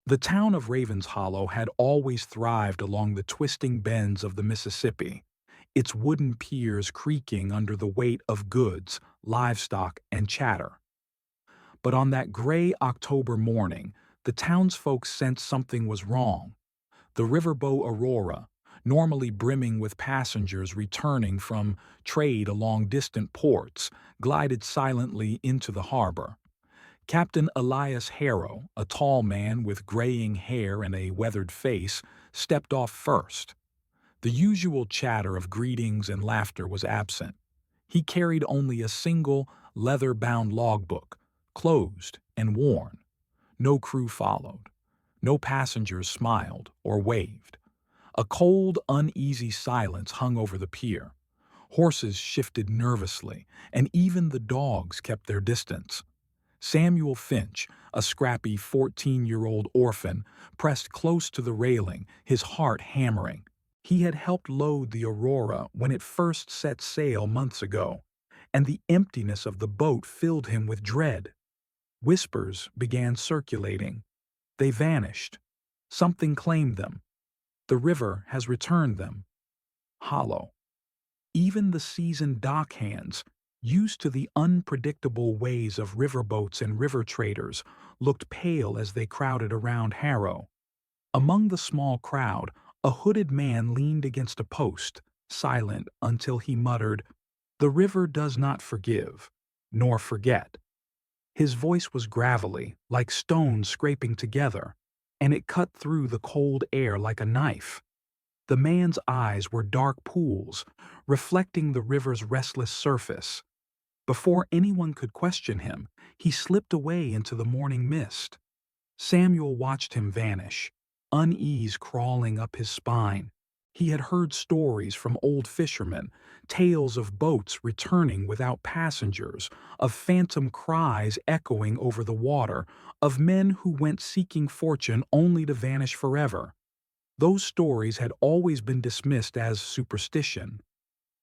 The town of Ravens Hollow had always thrived along the twisting bends of the Mississippi, its wooden piers creaking under the weight of goods, livestock, and chatter. But on that gray October morning, the townsfolk sensed something was wrong. The riverboat Aurora, normally brimming with passengers returning from trade along distant ports, glided silently into the harbor. Captain Elias Harrow, a tall man with graying hair and a weathered face, stepped off first. The usual chatter of greetings and laughter was absent. He carried only a single, leather-bound logbook, closed and worn. No crew followed. No passengers smiled or waved. A cold, uneasy silence hung over the pier. Horses shifted nervously, and even the dogs kept their distance. Samuel Finch, a scrappy 14-year-old orphan, pressed close to the railing, his heart hammering. He had helped load the Aurora when it first set sail months ago, and the emptiness of the boat filled him with dread. Whispers began circulating. They vanished. Something claimed them. The river has returned them. Hollow. Even the seasoned dockhands, used to the unpredictable ways of riverboats and river traders, looked pale as they crowded around Harrow. Among the small crowd, a hooded man leaned against a post, silent until he muttered, "The river does not forgive, nor forget." His voice was gravelly, like stones scraping together, and it cut through the cold air like a knife. The man's eyes were dark pools, reflecting the river's restless surface. Before anyone could question him, he slipped away into the morning mist. Samuel watched him vanish, unease crawling up his spine. He had heard stories from old fishermen, tales of boats returning without passengers, of phantom cries echoing over the water, of men who went seeking fortune only to vanish forever. Those stories had always been dismissed as superstition.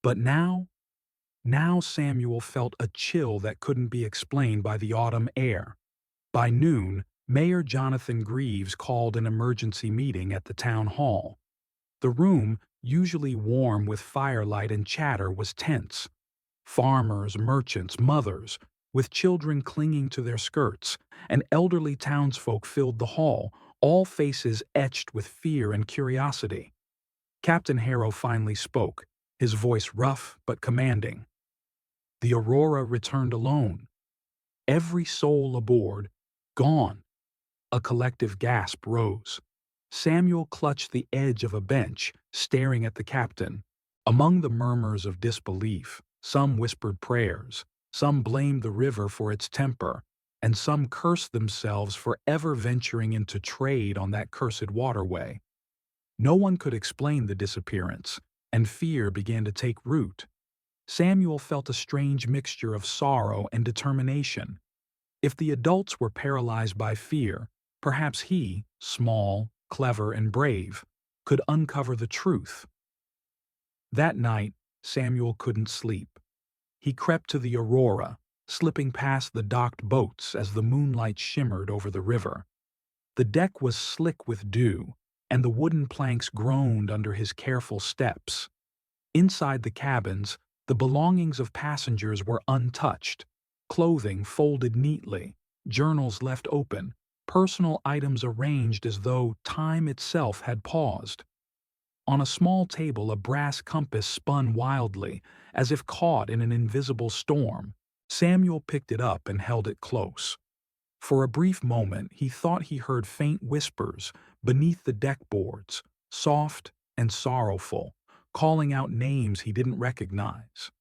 But now Samuel felt a chill that couldn't be explained by the autumn air. By noon, Mayor Jonathan Greaves called an emergency meeting at the town hall. The room, usually warm with firelight and chatter, was tense. Farmers, merchants, mothers, with children clinging to their skirts, and elderly townsfolk filled the hall, all faces etched with fear and curiosity. Captain Harrow finally spoke, his voice rough but commanding. The Aurora returned alone. Every soul aboard, gone. A collective gasp rose. Samuel clutched the edge of a bench, staring at the captain. Among the murmurs of disbelief, some whispered prayers, some blamed the river for its temper, and some cursed themselves for ever venturing into trade on that cursed waterway. No one could explain the disappearance, and fear began to take root. Samuel felt a strange mixture of sorrow and determination. If the adults were paralyzed by fear, perhaps he, small, clever, and brave, could uncover the truth. That night, Samuel couldn't sleep. He crept to the Aurora, slipping past the docked boats as the moonlight shimmered over the river. The deck was slick with dew, and the wooden planks groaned under his careful steps. Inside the cabins, the belongings of passengers were untouched, clothing folded neatly, journals left open, personal items arranged as though time itself had paused. On a small table, a brass compass spun wildly, as if caught in an invisible storm. Samuel picked it up and held it close. For a brief moment, he thought he heard faint whispers beneath the deck boards, soft and sorrowful, calling out names he didn't recognize.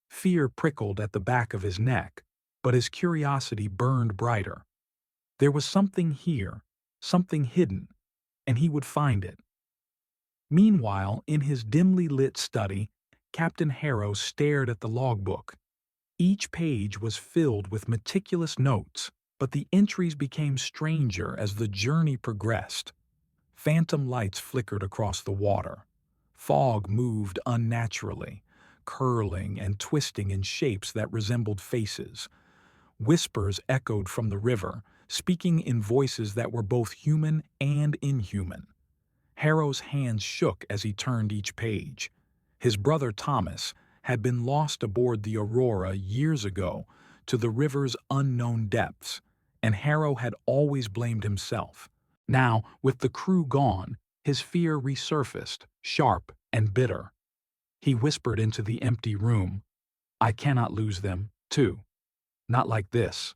Fear prickled at the back of his neck, but his curiosity burned brighter. There was something here, something hidden, and he would find it. Meanwhile, in his dimly lit study, Captain Harrow stared at the logbook. Each page was filled with meticulous notes, but the entries became stranger as the journey progressed. Phantom lights flickered across the water. Fog moved unnaturally, curling and twisting in shapes that resembled faces. Whispers echoed from the river, speaking in voices that were both human and inhuman. Harrow's hands shook as he turned each page. His brother Thomas had been lost aboard the Aurora years ago to the river's unknown depths, and Harrow had always blamed himself. Now, with the crew gone, his fear resurfaced, sharp and bitter. He whispered into the empty room, "I cannot lose them, too. Not like this."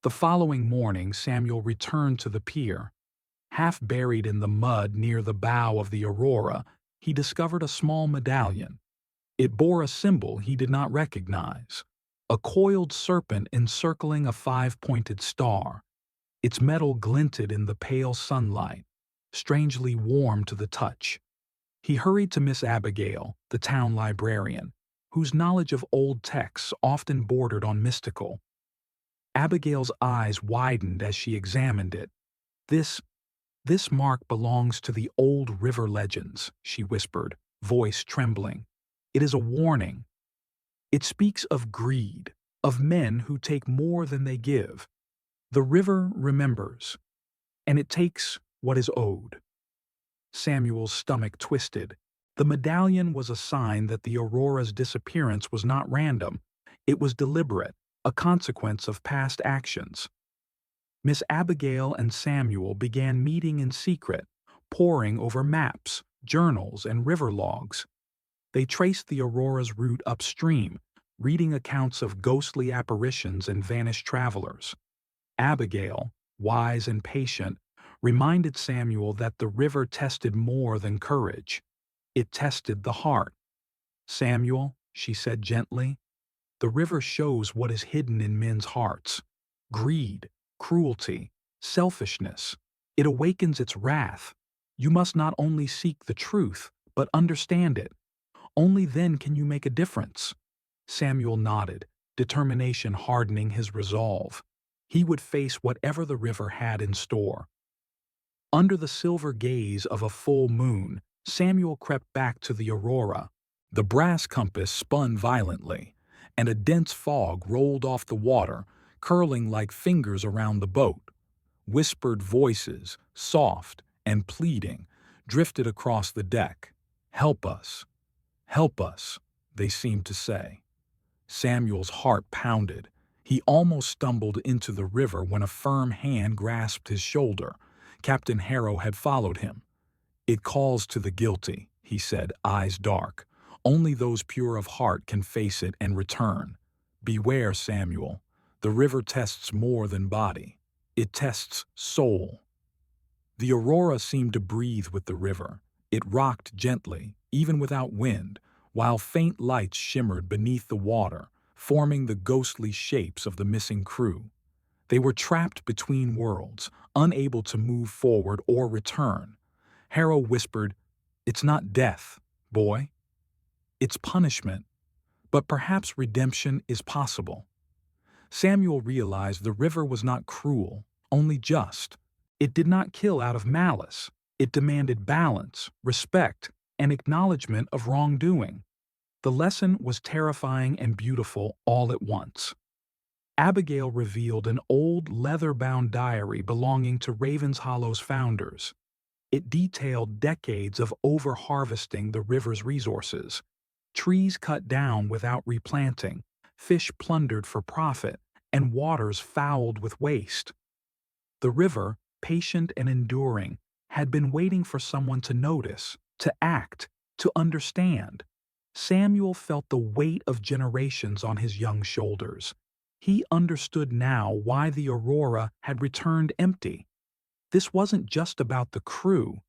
The following morning, Samuel returned to the pier. Half buried in the mud near the bow of the Aurora, he discovered a small medallion. It bore a symbol he did not recognize, a coiled serpent encircling a five-pointed star. Its metal glinted in the pale sunlight, strangely warm to the touch. He hurried to Miss Abigail, the town librarian, whose knowledge of old texts often bordered on mystical. Abigail's eyes widened as she examined it. This mark belongs to the old river legends," she whispered, voice trembling. "It is a warning. It speaks of greed, of men who take more than they give. The river remembers, and it takes what is owed." Samuel's stomach twisted. The medallion was a sign that the Aurora's disappearance was not random. It was deliberate, a consequence of past actions. Miss Abigail and Samuel began meeting in secret, poring over maps, journals, and river logs. They traced the Aurora's route upstream, reading accounts of ghostly apparitions and vanished travelers. Abigail, wise and patient, reminded Samuel that the river tested more than courage. It tested the heart. "Samuel," she said gently, "the river shows what is hidden in men's hearts. Greed, cruelty, selfishness. It awakens its wrath. You must not only seek the truth, but understand it. Only then can you make a difference." Samuel nodded, determination hardening his resolve. He would face whatever the river had in store. Under the silver gaze of a full moon, Samuel crept back to the Aurora. The brass compass spun violently, and a dense fog rolled off the water, curling like fingers around the boat. Whispered voices, soft and pleading, drifted across the deck. "Help us, they seemed to say. Samuel's heart pounded. He almost stumbled into the river when a firm hand grasped his shoulder. Captain Harrow had followed him. "It calls to the guilty," he said, eyes dark. "Only those pure of heart can face it and return. Beware, Samuel. The river tests more than body. It tests soul." The Aurora seemed to breathe with the river. It rocked gently, even without wind, while faint lights shimmered beneath the water, forming the ghostly shapes of the missing crew. They were trapped between worlds, unable to move forward or return. Harrow whispered, "It's not death, boy. It's punishment. But perhaps redemption is possible." Samuel realized the river was not cruel, only just. It did not kill out of malice. It demanded balance, respect, and acknowledgement of wrongdoing. The lesson was terrifying and beautiful all at once. Abigail revealed an old leather-bound diary belonging to Ravens Hollow's founders. It detailed decades of over-harvesting the river's resources. Trees cut down without replanting, fish plundered for profit, and waters fouled with waste. The river, patient and enduring, had been waiting for someone to notice, to act, to understand. Samuel felt the weight of generations on his young shoulders. He understood now why the Aurora had returned empty. This wasn't just about the crew.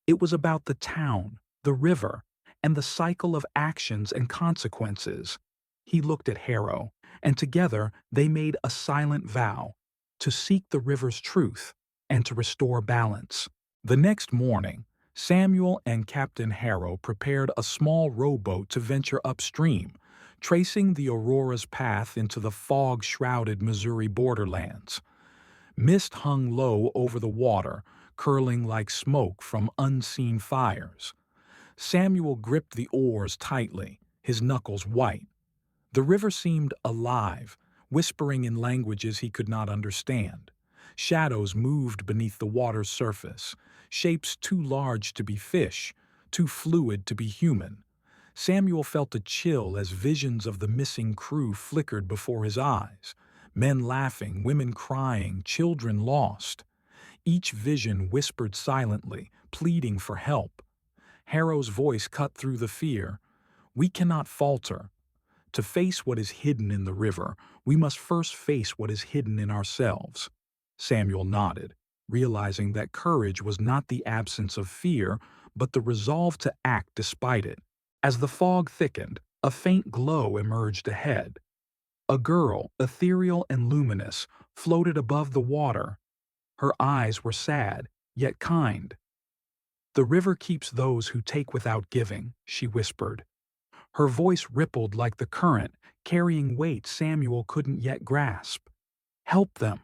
It was about the town, the river, and the cycle of actions and consequences. He looked at Harrow, and together they made a silent vow to seek the river's truth and to restore balance. The next morning, Samuel and Captain Harrow prepared a small rowboat to venture upstream, tracing the Aurora's path into the fog-shrouded Missouri Borderlands. Mist hung low over the water, curling like smoke from unseen fires. Samuel gripped the oars tightly, his knuckles white. The river seemed alive, whispering in languages he could not understand. Shadows moved beneath the water's surface, shapes too large to be fish, too fluid to be human. Samuel felt a chill as visions of the missing crew flickered before his eyes. Men laughing, women crying, children lost. Each vision whispered silently, pleading for help. Harrow's voice cut through the fear. We cannot falter. To face what is hidden in the river, we must first face what is hidden in ourselves. Samuel nodded, realizing that courage was not the absence of fear, but the resolve to act despite it. As the fog thickened, a faint glow emerged ahead. A girl, ethereal and luminous, floated above the water. Her eyes were sad, yet kind. The river keeps those who take without giving, she whispered. Her voice rippled like the current, carrying weight Samuel couldn't yet grasp. Help them.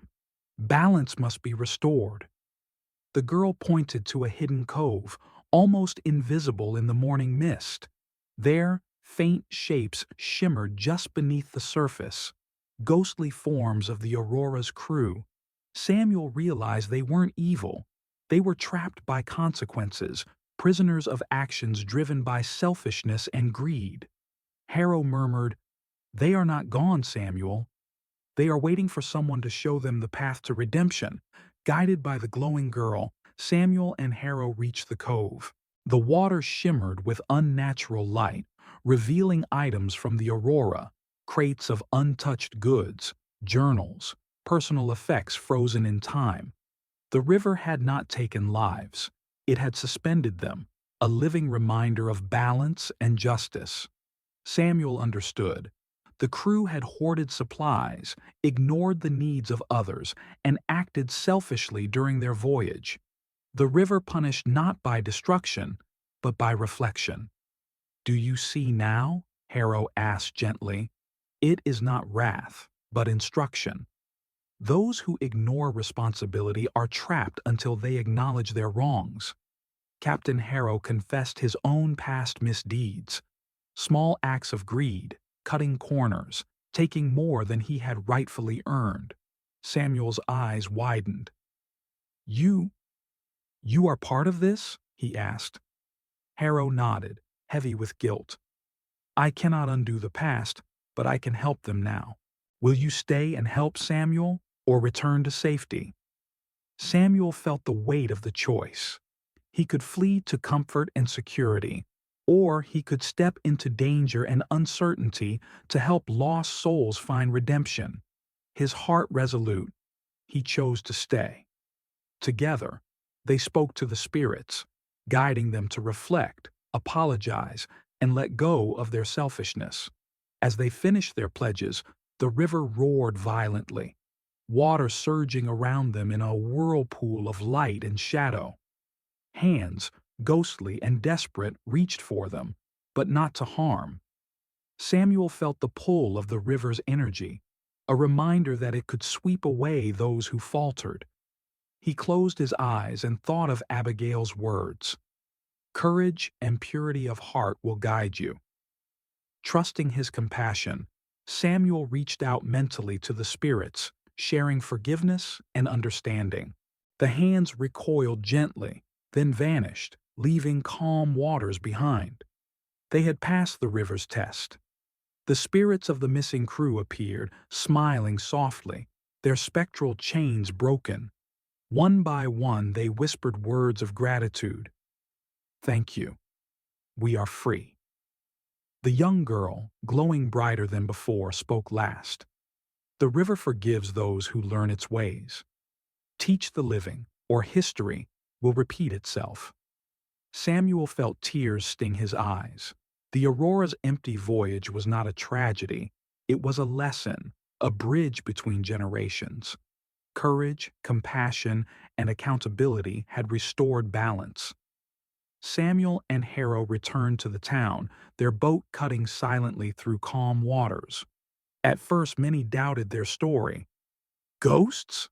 Balance must be restored. The girl pointed to a hidden cove, almost invisible in the morning mist. There, faint shapes shimmered just beneath the surface, ghostly forms of the Aurora's crew. Samuel realized they weren't evil. They were trapped by consequences, prisoners of actions driven by selfishness and greed. Harrow murmured, They are not gone, Samuel. They are waiting for someone to show them the path to redemption. Guided by the glowing girl, Samuel and Harrow reached the cove. The water shimmered with unnatural light, revealing items from the Aurora, crates of untouched goods, journals, personal effects frozen in time. The river had not taken lives. It had suspended them, a living reminder of balance and justice. Samuel understood. The crew had hoarded supplies, ignored the needs of others, and acted selfishly during their voyage. The river punished not by destruction, but by reflection. Do you see now? Harrow asked gently. It is not wrath, but instruction. Those who ignore responsibility are trapped until they acknowledge their wrongs. Captain Harrow confessed his own past misdeeds. Small acts of greed, cutting corners, taking more than he had rightfully earned. Samuel's eyes widened. You are part of this? He asked. Harrow nodded, heavy with guilt. I cannot undo the past, but I can help them now. Will you stay and help Samuel, or return to safety? Samuel felt the weight of the choice. He could flee to comfort and security, or he could step into danger and uncertainty to help lost souls find redemption. His heart resolute, he chose to stay. Together, they spoke to the spirits, guiding them to reflect, apologize, and let go of their selfishness. As they finished their pledges, the river roared violently, water surging around them in a whirlpool of light and shadow. Hands, ghostly and desperate, reached for them, but not to harm. Samuel felt the pull of the river's energy, a reminder that it could sweep away those who faltered. He closed his eyes and thought of Abigail's words. Courage and purity of heart will guide you. Trusting his compassion, Samuel reached out mentally to the spirits, sharing forgiveness and understanding. The hands recoiled gently, then vanished, leaving calm waters behind. They had passed the river's test. The spirits of the missing crew appeared, smiling softly, their spectral chains broken. One by one they whispered words of gratitude. Thank you. We are free. The young girl, glowing brighter than before, spoke last. The river forgives those who learn its ways. Teach the living, or history will repeat itself. Samuel felt tears sting his eyes. The Aurora's empty voyage was not a tragedy. It was a lesson, a bridge between generations. Courage, compassion, and accountability had restored balance. Samuel and Harrow returned to the town, their boat cutting silently through calm waters. At first, many doubted their story. Ghosts?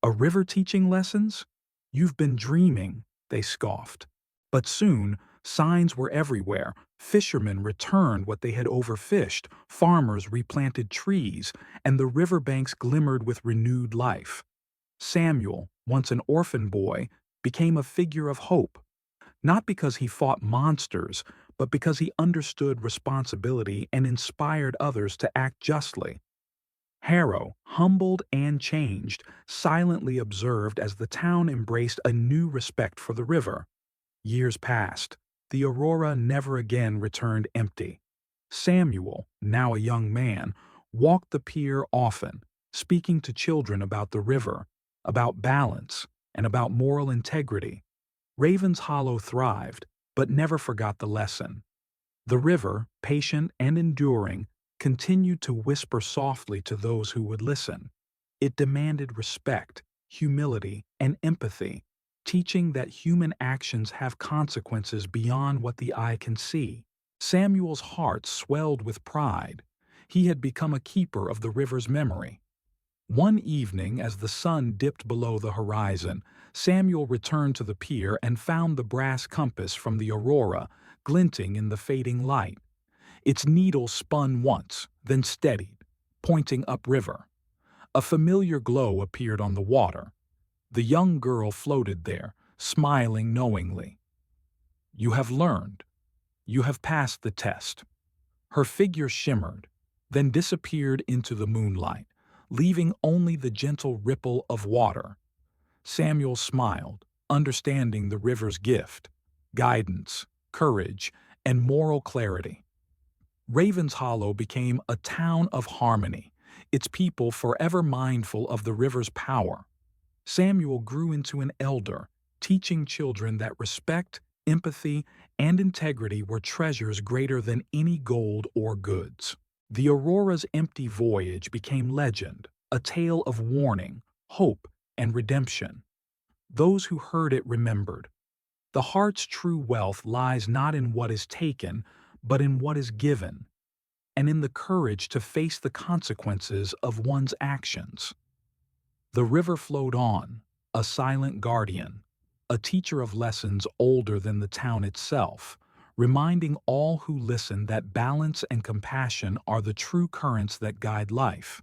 A river teaching lessons? You've been dreaming, they scoffed. But soon, signs were everywhere. Fishermen returned what they had overfished, farmers replanted trees, and the riverbanks glimmered with renewed life. Samuel, once an orphan boy, became a figure of hope, not because he fought monsters, but because he understood responsibility and inspired others to act justly. Harrow, humbled and changed, silently observed as the town embraced a new respect for the river. Years passed. The Aurora never again returned empty. Samuel, now a young man, walked the pier often, speaking to children about the river, about balance, and about moral integrity. Raven's Hollow thrived, but never forgot the lesson. The river, patient and enduring, continued to whisper softly to those who would listen. It demanded respect, humility, and empathy, teaching that human actions have consequences beyond what the eye can see. Samuel's heart swelled with pride. He had become a keeper of the river's memory. One evening, as the sun dipped below the horizon, Samuel returned to the pier and found the brass compass from the Aurora glinting in the fading light. Its needle spun once, then steadied, pointing upriver. A familiar glow appeared on the water. The young girl floated there, smiling knowingly. "You have learned. You have passed the test." Her figure shimmered, then disappeared into the moonlight, leaving only the gentle ripple of water. Samuel smiled, understanding the river's gift: guidance, courage, and moral clarity. Raven's Hollow became a town of harmony, its people forever mindful of the river's power. Samuel grew into an elder, teaching children that respect, empathy, and integrity were treasures greater than any gold or goods. The Aurora's empty voyage became legend, a tale of warning, hope, and redemption. Those who heard it remembered. The heart's true wealth lies not in what is taken, but in what is given, and in the courage to face the consequences of one's actions. The river flowed on, a silent guardian, a teacher of lessons older than the town itself, reminding all who listen that balance and compassion are the true currents that guide life.